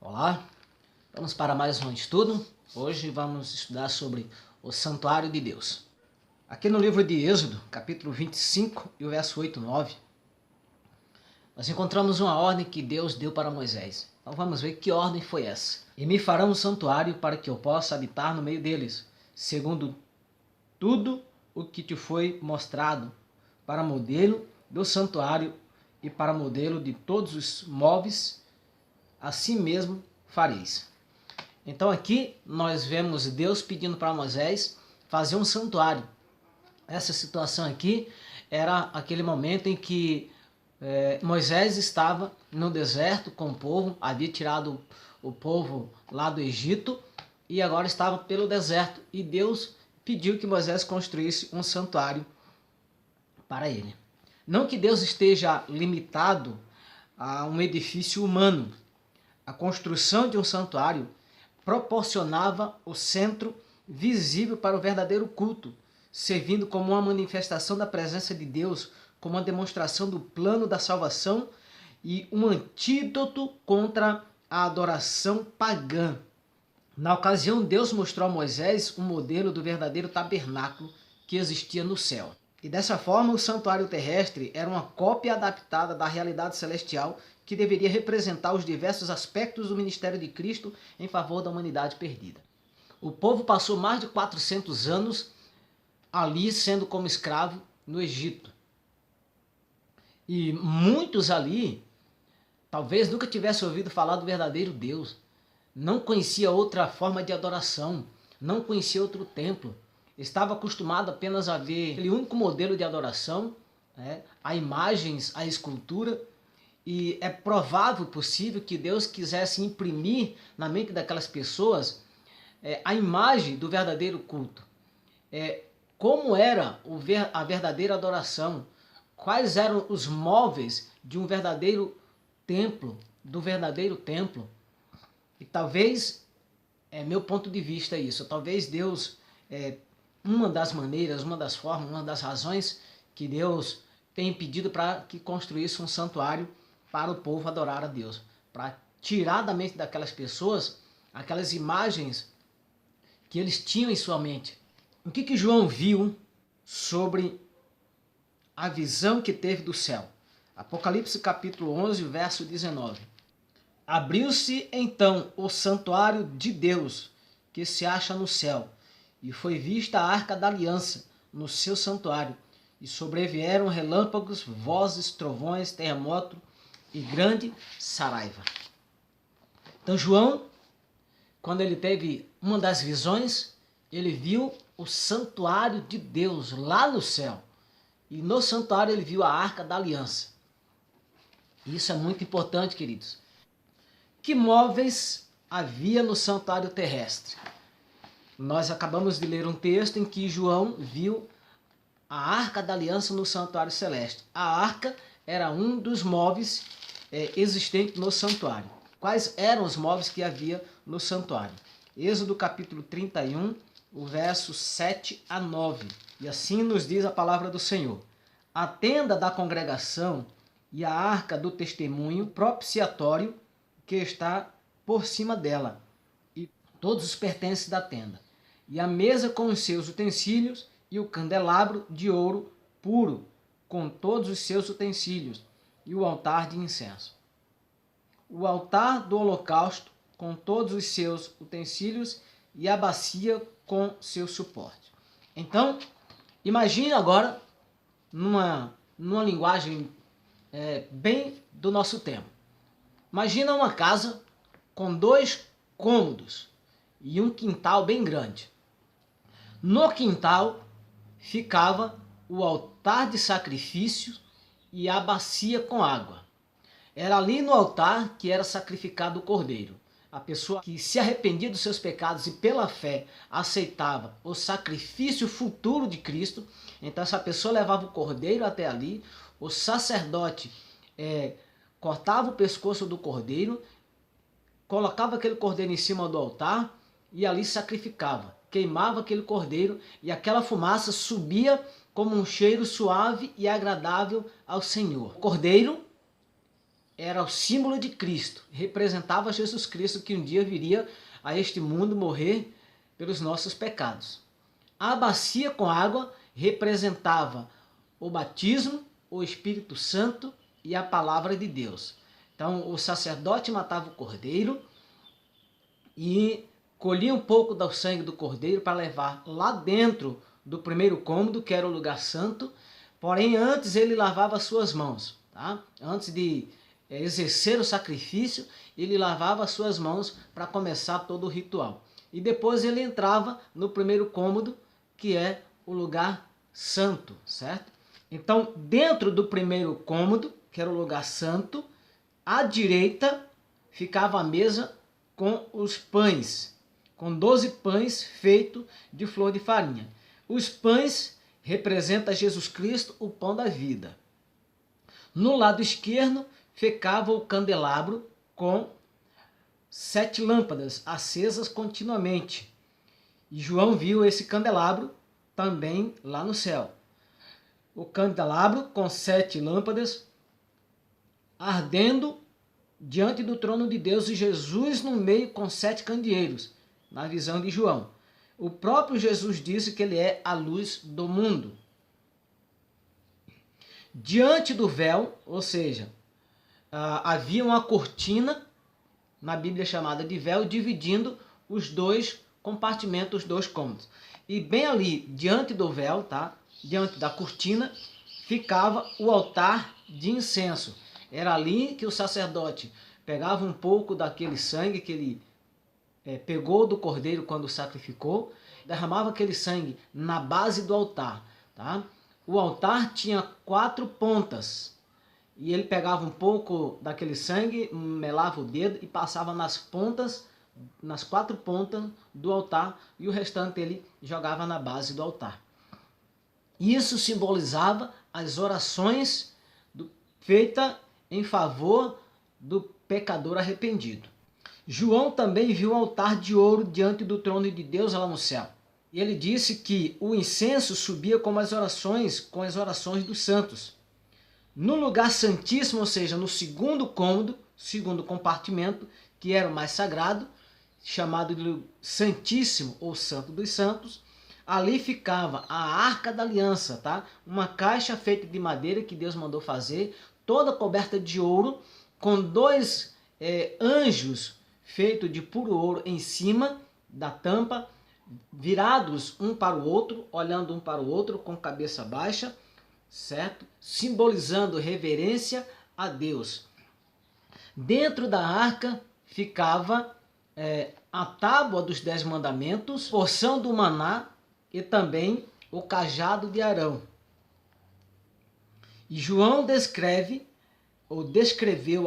Olá, vamos para mais um estudo. Hoje vamos estudar sobre o Santuário de Deus. Aqui no livro de Êxodo, capítulo 25 e o verso 8 e 9, nós encontramos uma ordem que Deus deu para Moisés. Então vamos ver que ordem foi essa. E me farão um santuário para que eu possa habitar no meio deles, segundo tudo o que te foi mostrado, para modelo do santuário e para modelo de todos os móveis, assim mesmo fareis. Então aqui nós vemos Deus pedindo para Moisés fazer um santuário. Essa situação aqui era aquele momento em que Moisés estava no deserto com o povo, havia tirado o povo lá do Egito e agora estava pelo deserto. E Deus pediu que Moisés construísse um santuário para ele. Não que Deus esteja limitado a um edifício humano. A construção de um santuário proporcionava o centro visível para o verdadeiro culto, servindo como uma manifestação da presença de Deus, como uma demonstração do plano da salvação e um antídoto contra a adoração pagã. Na ocasião, Deus mostrou a Moisés um modelo do verdadeiro tabernáculo que existia no céu. E dessa forma, o santuário terrestre era uma cópia adaptada da realidade celestial que deveria representar os diversos aspectos do ministério de Cristo em favor da humanidade perdida. O povo passou mais de 400 anos ali sendo como escravo no Egito. E muitos ali talvez nunca tivessem ouvido falar do verdadeiro Deus. Não conhecia outra forma de adoração, não conhecia outro templo. Estava acostumado apenas a ver aquele único modelo de adoração, a imagens, a escultura. E é provável, possível, que Deus quisesse imprimir na mente daquelas pessoas a imagem do verdadeiro culto. Como era a verdadeira adoração, quais eram os móveis de um verdadeiro templo, do verdadeiro templo. E talvez, meu ponto de vista é isso, talvez Deus, uma das maneiras, uma das formas, uma das razões que Deus tem pedido para que construísse um santuário para o povo adorar a Deus, para tirar da mente daquelas pessoas aquelas imagens que eles tinham em sua mente. O que João viu sobre a visão que teve do céu? Apocalipse capítulo 11, verso 19. Abriu-se então o santuário de Deus, que se acha no céu, e foi vista a arca da aliança no seu santuário, e sobrevieram relâmpagos, vozes, trovões, terremoto e grande saraiva. Então João, quando ele teve uma das visões, ele viu o santuário de Deus lá no céu. E no santuário ele viu a arca da aliança. Isso é muito importante, queridos. Que móveis havia no santuário terrestre? Nós acabamos de ler um texto em que João viu a arca da aliança no santuário celeste. A arca era um dos móveis existentes no santuário. Quais eram os móveis que havia no santuário? Êxodo capítulo 31, o verso 7 a 9. E assim nos diz a palavra do Senhor. A tenda da congregação e a arca do testemunho propiciatório que está por cima dela, e todos os pertences da tenda, e a mesa com os seus utensílios, e o candelabro de ouro puro, com todos os seus utensílios, e o altar de incenso. O altar do holocausto, com todos os seus utensílios, e a bacia com seu suporte. Então, imagine agora, numa linguagem bem do nosso tempo. Imagina uma casa com 2 cômodos e um quintal bem grande. No quintal ficava o altar de sacrifício e a bacia com água. Era ali no altar que era sacrificado o cordeiro. A pessoa que se arrependia dos seus pecados e pela fé aceitava o sacrifício futuro de Cristo, então essa pessoa levava o cordeiro até ali, o sacerdote cortava o pescoço do cordeiro, colocava aquele cordeiro em cima do altar e ali sacrificava, queimava aquele cordeiro e aquela fumaça subia como um cheiro suave e agradável ao Senhor. O cordeiro era o símbolo de Cristo, representava Jesus Cristo que um dia viria a este mundo morrer pelos nossos pecados. A bacia com água representava o batismo, o Espírito Santo e a palavra de Deus. Então o sacerdote matava o cordeiro e colhia um pouco do sangue do cordeiro para levar lá dentro do primeiro cômodo, que era o lugar santo. Porém, antes ele lavava suas mãos, tá? Antes de exercer o sacrifício, ele lavava suas mãos para começar todo o ritual. E depois ele entrava no primeiro cômodo, que é o lugar santo, certo? Então, dentro do primeiro cômodo, que era o lugar santo, à direita ficava a mesa com os pães, com 12 pães feitos de flor de farinha. Os pães representam Jesus Cristo, o pão da vida. No lado esquerdo ficava o candelabro com 7 lâmpadas acesas continuamente. E João viu esse candelabro também lá no céu. O candelabro com 7 lâmpadas ardendo diante do trono de Deus e Jesus no meio com 7 candeeiros, na visão de João. O próprio Jesus disse que ele é a luz do mundo. Diante do véu, ou seja, havia uma cortina, na Bíblia chamada de véu, dividindo os dois compartimentos, os dois cômodos. E bem ali, diante do véu, tá? Diante da cortina, ficava o altar de incenso. Era ali que o sacerdote pegava um pouco daquele sangue que ele pegou do cordeiro quando sacrificou, derramava aquele sangue na base do altar, tá? O altar tinha 4 pontas e ele pegava um pouco daquele sangue, melava o dedo e passava nas pontas, nas 4 pontas do altar, e o restante ele jogava na base do altar. Isso simbolizava as orações feitas em favor do pecador arrependido. João também viu um altar de ouro diante do trono de Deus lá no céu. E ele disse que o incenso subia com as orações dos santos. No lugar santíssimo, ou seja, no segundo cômodo, segundo compartimento, que era o mais sagrado, chamado de Santíssimo ou Santo dos Santos, ali ficava a Arca da Aliança, tá? Uma caixa feita de madeira que Deus mandou fazer, toda coberta de ouro, com 2 anjos feitos de puro ouro em cima da tampa, virados um para o outro, olhando um para o outro com cabeça baixa, certo? Simbolizando reverência a Deus. Dentro da arca ficava a tábua dos 10 mandamentos, porção do maná e também o cajado de Arão. E João descreveu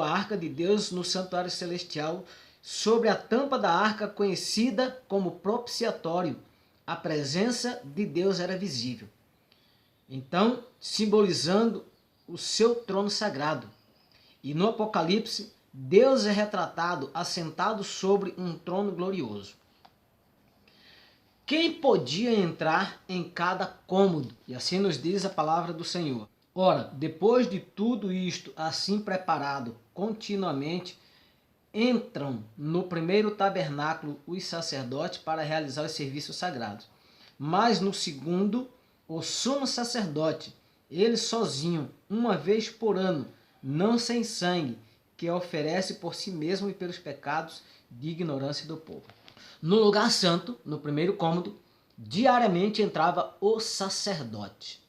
a arca de Deus no santuário celestial. Sobre a tampa da arca, conhecida como propiciatório, a presença de Deus era visível. Então, simbolizando o seu trono sagrado. E no Apocalipse, Deus é retratado assentado sobre um trono glorioso. Quem podia entrar em cada cômodo? E assim nos diz a palavra do Senhor. Ora, depois de tudo isto assim preparado continuamente, entram no primeiro tabernáculo os sacerdotes para realizar os serviços sagrados. Mas no segundo, o sumo sacerdote, ele sozinho, uma vez por ano, não sem sangue, que oferece por si mesmo e pelos pecados de ignorância do povo. No lugar santo, no primeiro cômodo, diariamente entrava o sacerdote.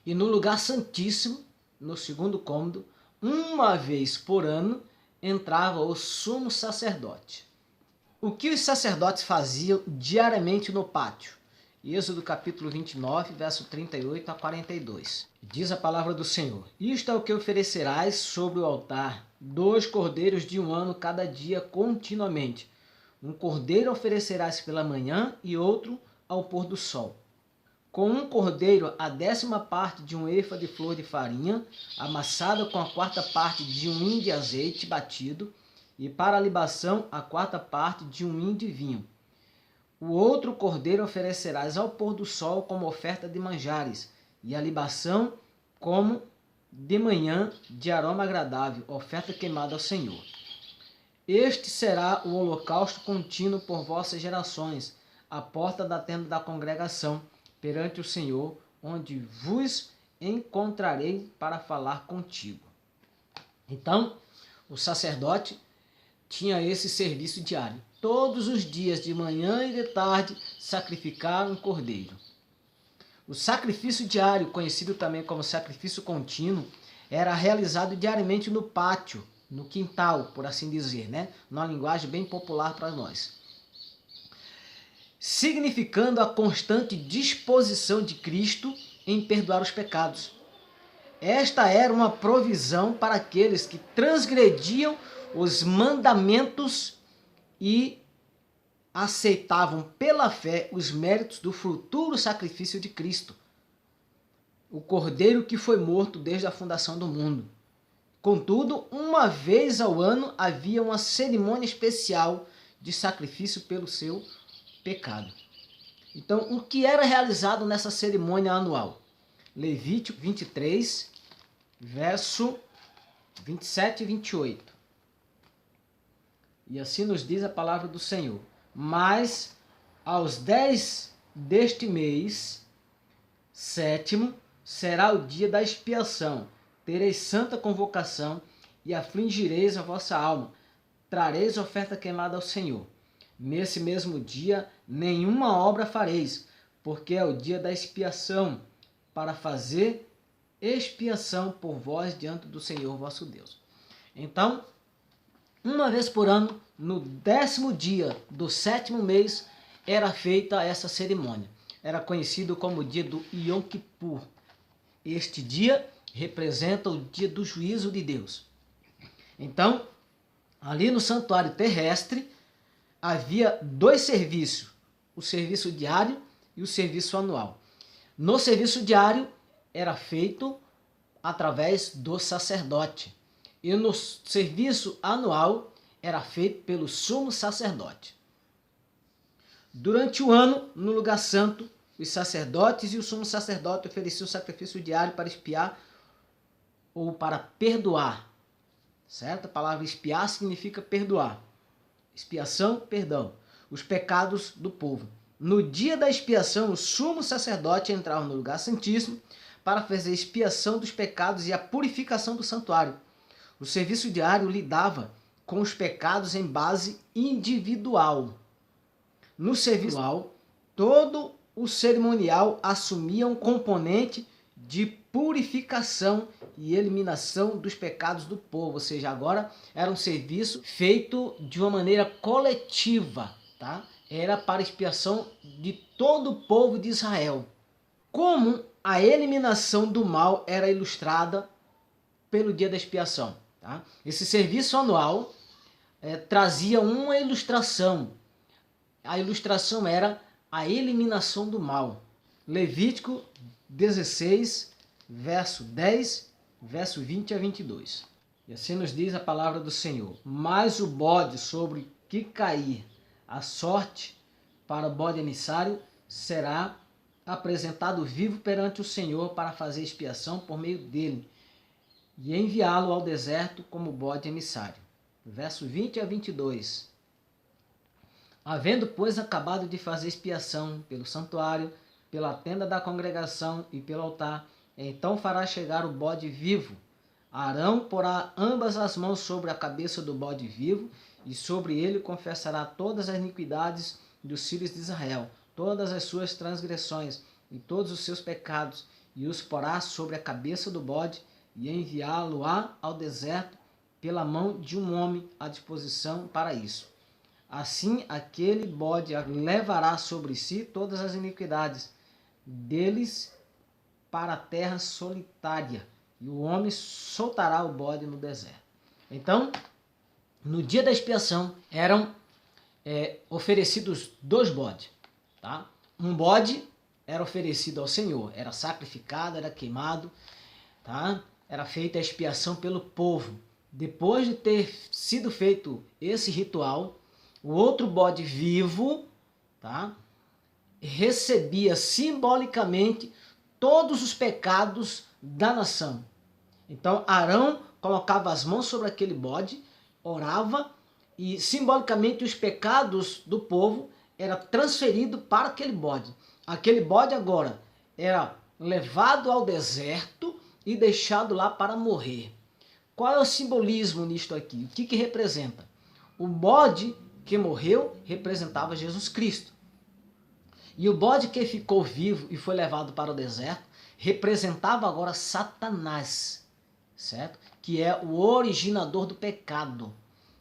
E no lugar santíssimo, no segundo cômodo, uma vez por ano, entrava o sumo sacerdote. O que os sacerdotes faziam diariamente no pátio? Êxodo capítulo 29, verso 38 a 42. Diz a palavra do Senhor: Isto é o que oferecerás sobre o altar, 2 cordeiros de 1 ano cada dia continuamente. Um cordeiro oferecerás pela manhã e outro ao pôr do sol. Com um cordeiro, a 10ª parte de um efa de flor de farinha, amassada com a 4ª parte de um hin de azeite batido, e para a libação, a 4ª parte de um hin de vinho. O outro cordeiro oferecerás ao pôr do sol como oferta de manjares, e a libação como de manhã de aroma agradável, oferta queimada ao Senhor. Este será o holocausto contínuo por vossas gerações, à porta da tenda da congregação, perante o Senhor, onde vos encontrarei para falar contigo. Então, o sacerdote tinha esse serviço diário. Todos os dias, de manhã e de tarde, sacrificar um cordeiro. O sacrifício diário, conhecido também como sacrifício contínuo, era realizado diariamente no pátio, no quintal, por assim dizer, né? Numa linguagem bem popular para nós. Significando a constante disposição de Cristo em perdoar os pecados. Esta era uma provisão para aqueles que transgrediam os mandamentos e aceitavam pela fé os méritos do futuro sacrifício de Cristo, o Cordeiro que foi morto desde a fundação do mundo. Contudo, uma vez ao ano havia uma cerimônia especial de sacrifício pelo seu pecado. Então, o que era realizado nessa cerimônia anual? Levítico 23, verso 27 e 28. E assim nos diz a palavra do Senhor. Mas aos 10 deste mês, sétimo, será o dia da expiação. Tereis santa convocação e afligireis a vossa alma. Trareis oferta queimada ao Senhor. Nesse mesmo dia, nenhuma obra fareis, porque é o dia da expiação, para fazer expiação por vós diante do Senhor vosso Deus. Então, uma vez por ano, no 10º dia do 7º mês, era feita essa cerimônia. Era conhecido como o dia do Yom Kippur. Este dia representa o dia do juízo de Deus. Então, ali no santuário terrestre, havia 2 serviços, o serviço diário e o serviço anual. No serviço diário, era feito através do sacerdote. E no serviço anual, era feito pelo sumo sacerdote. Durante o ano, no lugar santo, os sacerdotes e o sumo sacerdote ofereciam sacrifício diário para expiar ou para perdoar. Certo? A palavra expiar significa perdoar. Expiação, perdão. Os pecados do povo. No dia da expiação, o sumo sacerdote entrava no lugar santíssimo para fazer expiação dos pecados e a purificação do santuário. O serviço diário lidava com os pecados em base individual. No serviço anual, todo o cerimonial assumia um componente de purificação e eliminação dos pecados do povo, ou seja, agora era um serviço feito de uma maneira coletiva, tá? Era para expiação de todo o povo de Israel. Como a eliminação do mal era ilustrada pelo dia da expiação, tá? Esse serviço anual trazia uma ilustração. A ilustração era a eliminação do mal. Levítico 16, verso 10, verso 20 a 22. E assim nos diz a palavra do Senhor. Mas o bode sobre que cair a sorte para o bode emissário será apresentado vivo perante o Senhor para fazer expiação por meio dele e enviá-lo ao deserto como bode emissário. Verso 20 a 22. Havendo, pois, acabado de fazer expiação pelo santuário, pela tenda da congregação e pelo altar, então fará chegar o bode vivo. Arão porá ambas as mãos sobre a cabeça do bode vivo, e sobre ele confessará todas as iniquidades dos filhos de Israel, todas as suas transgressões e todos os seus pecados, e os porá sobre a cabeça do bode, e enviá-lo-á ao deserto pela mão de um homem à disposição para isso. Assim, aquele bode levará sobre si todas as iniquidades deles para a terra solitária, e o homem soltará o bode no deserto. Então, no dia da expiação, eram oferecidos 2 bodes. Tá? Um bode era oferecido ao Senhor, era sacrificado, era queimado, tá? Era feita a expiação pelo povo. Depois de ter sido feito esse ritual, o outro bode vivo, tá, recebia simbolicamente todos os pecados da nação. Então Arão colocava as mãos sobre aquele bode, orava e simbolicamente os pecados do povo eram transferidos para aquele bode. Aquele bode agora era levado ao deserto e deixado lá para morrer. Qual é o simbolismo nisto aqui? O que representa? O bode que morreu representava Jesus Cristo. E o bode que ficou vivo e foi levado para o deserto representava agora Satanás, certo? Que é o originador do pecado.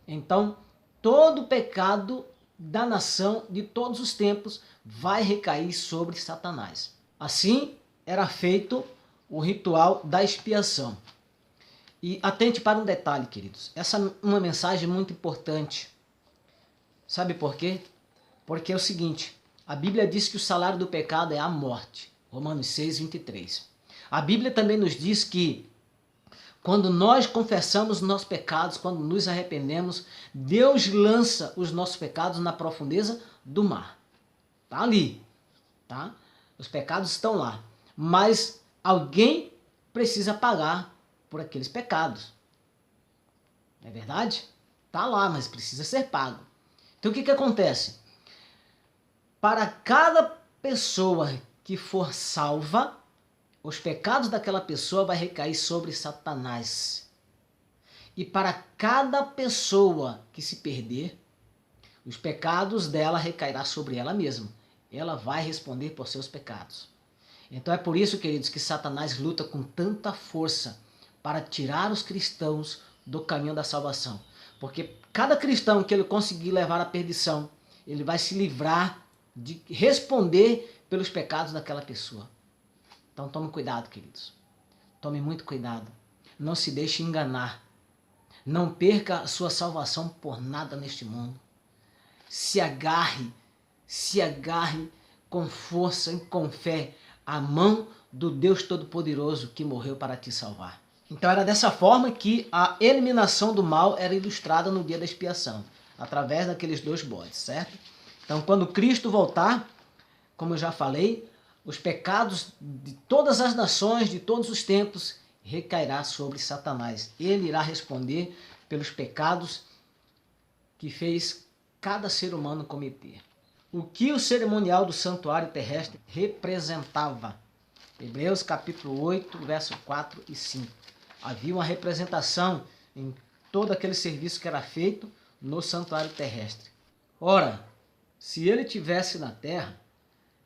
Então, todo o pecado da nação de todos os tempos vai recair sobre Satanás. Assim, era feito o ritual da expiação. E atente para um detalhe, queridos. Essa é uma mensagem muito importante. Sabe por quê? Porque é o seguinte, a Bíblia diz que o salário do pecado é a morte. Romanos 6, 23. A Bíblia também nos diz que quando nós confessamos os nossos pecados, quando nos arrependemos, Deus lança os nossos pecados na profundeza do mar. Está ali, tá? Os pecados estão lá. Mas alguém precisa pagar por aqueles pecados. Não é verdade? Está lá, mas precisa ser pago. Então o que acontece? Para cada pessoa que for salva, os pecados daquela pessoa vai recair sobre Satanás. E para cada pessoa que se perder, os pecados dela recairá sobre ela mesma. Ela vai responder por seus pecados. Então é por isso, queridos, que Satanás luta com tanta força para tirar os cristãos do caminho da salvação. Porque cada cristão que ele conseguir levar à perdição, ele vai se livrar de responder pelos pecados daquela pessoa. Então tome cuidado, queridos. Tome muito cuidado. Não se deixe enganar. Não perca a sua salvação por nada neste mundo. Se agarre com força e com fé à mão do Deus Todo-Poderoso que morreu para te salvar. Então era dessa forma que a eliminação do mal era ilustrada no dia da expiação, através daqueles dois bodes, certo? Então quando Cristo voltar, como eu já falei, os pecados de todas as nações, de todos os tempos, recairá sobre Satanás. Ele irá responder pelos pecados que fez cada ser humano cometer. O que o cerimonial do santuário terrestre representava? Hebreus capítulo 8, verso 4 e 5. Havia uma representação em todo aquele serviço que era feito no santuário terrestre. Ora, se ele tivesse na terra,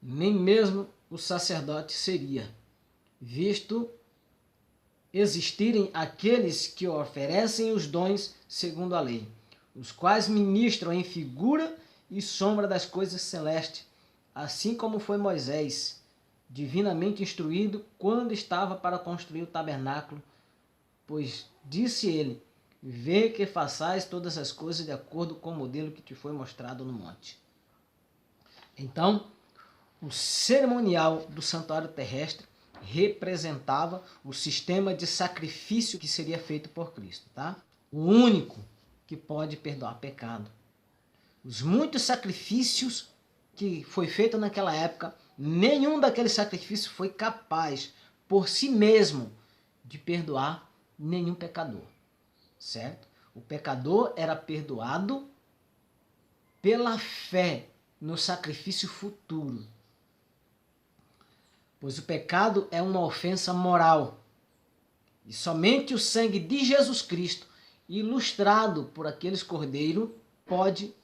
nem mesmo o sacerdote seria, visto existirem aqueles que oferecem os dons segundo a lei, os quais ministram em figura e sombra das coisas celestes, assim como foi Moisés, divinamente instruído quando estava para construir o tabernáculo, pois disse ele, vê que façais todas as coisas de acordo com o modelo que te foi mostrado no monte. Então, o cerimonial do santuário terrestre representava o sistema de sacrifício que seria feito por Cristo, tá? O único que pode perdoar pecado. Os muitos sacrifícios que foi feito naquela época, nenhum daqueles sacrifícios foi capaz por si mesmo de perdoar nenhum pecador, certo? O pecador era perdoado pela fé no sacrifício futuro. Pois o pecado é uma ofensa moral. E somente o sangue de Jesus Cristo, ilustrado por aqueles cordeiros, pode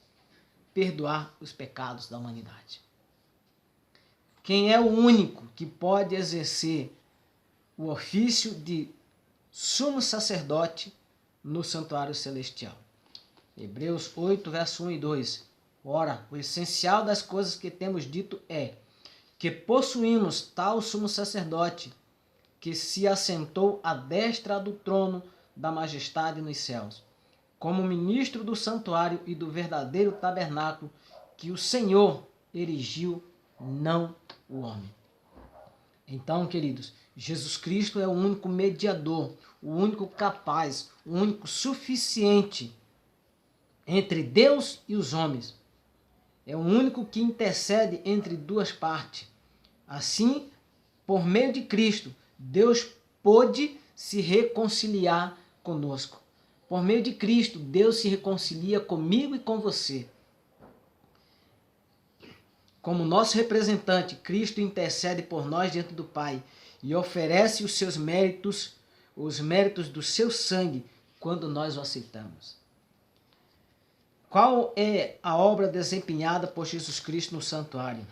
perdoar os pecados da humanidade. Quem é o único que pode exercer o ofício de sumo sacerdote no santuário celestial? Hebreus 8, verso 1 e 2. Ora, o essencial das coisas que temos dito é que possuímos tal sumo sacerdote que se assentou à destra do trono da majestade nos céus, como ministro do santuário e do verdadeiro tabernáculo que o Senhor erigiu, não o homem. Então, queridos, Jesus Cristo é o único mediador, o único capaz, o único suficiente entre Deus e os homens. É o único que intercede entre duas partes. Assim, por meio de Cristo, Deus pôde se reconciliar conosco. Por meio de Cristo, Deus se reconcilia comigo e com você. Como nosso representante, Cristo intercede por nós diante do Pai e oferece os seus méritos, os méritos do seu sangue, quando nós o aceitamos. Qual é a obra desempenhada por Jesus Cristo no santuário?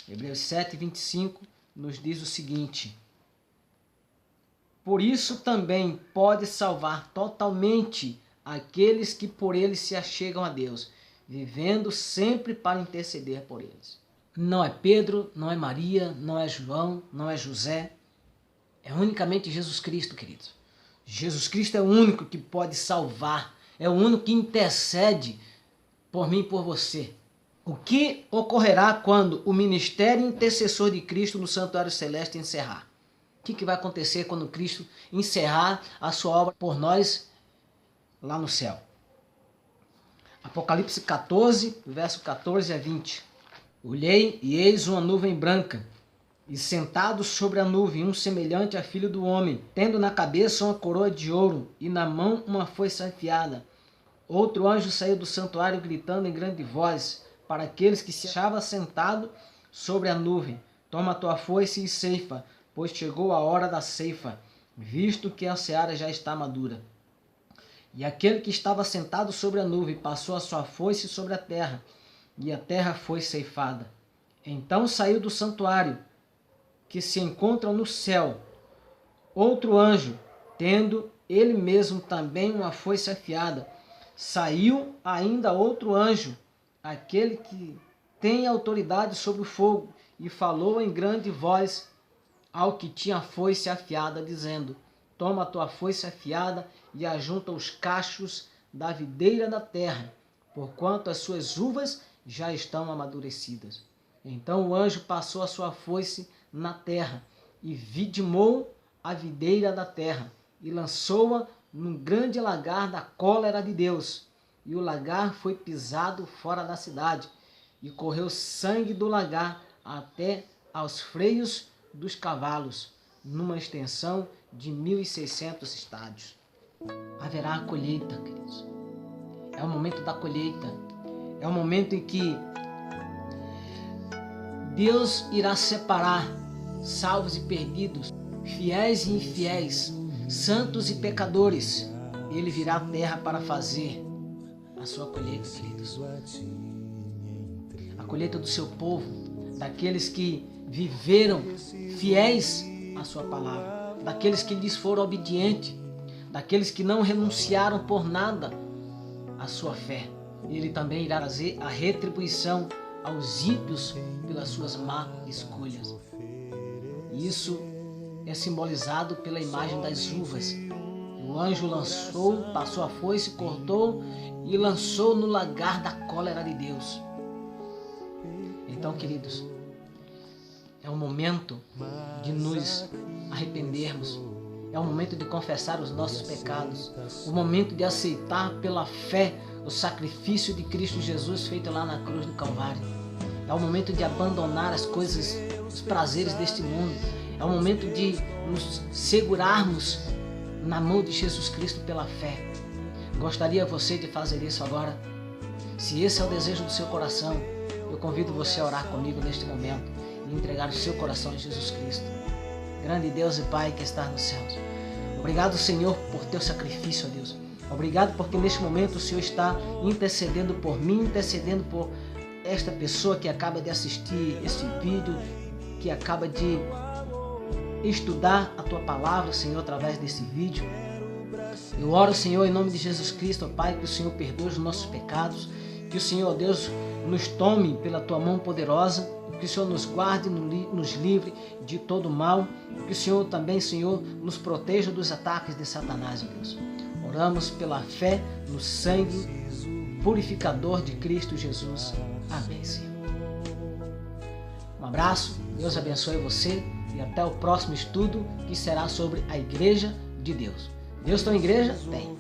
Hebreus 7:25 nos diz o seguinte: por isso também pode salvar totalmente aqueles que por ele se achegam a Deus, vivendo sempre para interceder por eles. Não é Pedro, não é Maria, não é João, não é José, é unicamente Jesus Cristo, queridos. Jesus Cristo é o único que pode salvar, é o único que intercede por mim e por você. O que ocorrerá quando o ministério intercessor de Cristo no santuário celeste encerrar? O que vai acontecer quando Cristo encerrar a sua obra por nós lá no céu? Apocalipse 14, verso 14 a 20. Olhei e eis uma nuvem branca, e sentado sobre a nuvem um semelhante a filho do homem, tendo na cabeça uma coroa de ouro e na mão uma foice afiada. Outro anjo saiu do santuário gritando em grande voz para aqueles que se achavam sentados sobre a nuvem: toma a tua foice e ceifa, pois chegou a hora da ceifa, visto que a seara já está madura. E aquele que estava sentado sobre a nuvem passou a sua foice sobre a terra, e a terra foi ceifada. Então saiu do santuário, que se encontra no céu, outro anjo, tendo ele mesmo também uma foice afiada. Saiu ainda outro anjo, aquele que tem autoridade sobre o fogo, e falou em grande voz ao que tinha a foice afiada, dizendo: toma a tua foice afiada e ajunta os cachos da videira da terra, porquanto as suas uvas já estão amadurecidas. Então o anjo passou a sua foice na terra e vidimou a videira da terra e lançou-a num grande lagar da cólera de Deus. E o lagar foi pisado fora da cidade, e correu sangue do lagar até aos freios dos cavalos, numa extensão de 1.600 estádios. Haverá a colheita, queridos. É o momento da colheita. É o momento em que Deus irá separar salvos e perdidos, fiéis e infiéis, santos e pecadores. Ele virá à terra para fazer a sua colheita, queridos. A colheita do seu povo, daqueles que viveram fiéis à sua palavra, daqueles que lhes foram obedientes, daqueles que não renunciaram por nada à sua fé. Ele também irá trazer a retribuição aos ímpios pelas suas más escolhas. Isso é simbolizado pela imagem das uvas. O anjo lançou, passou a foice, cortou e lançou no lagar da cólera de Deus. Então, queridos, é o momento de nos arrependermos. É o momento de confessar os nossos pecados. O momento de aceitar pela fé o sacrifício de Cristo Jesus feito lá na cruz do Calvário. É o momento de abandonar as coisas, os prazeres deste mundo. É o momento de nos segurarmos na mão de Jesus Cristo pela fé. Gostaria você de fazer isso agora? Se esse é o desejo do seu coração, eu convido você a orar comigo neste momento e entregar o seu coração a Jesus Cristo. Grande Deus e Pai que está nos céus, obrigado, Senhor, por teu sacrifício, ó Deus. Obrigado porque neste momento o Senhor está intercedendo por mim, intercedendo por esta pessoa que acaba de assistir este vídeo, que acaba de estudar a Tua Palavra, Senhor, através desse vídeo. Eu oro, Senhor, em nome de Jesus Cristo, ó Pai, que o Senhor perdoe os nossos pecados, que o Senhor, ó Deus, nos tome pela Tua mão poderosa, que o Senhor nos guarde, nos livre de todo mal, que o Senhor também, Senhor, nos proteja dos ataques de Satanás, ó Deus. Oramos pela fé no sangue purificador de Cristo Jesus. Amém, Senhor. Um abraço, Deus abençoe você e até o próximo estudo que será sobre a Igreja de Deus. Deus tem igreja? Tem.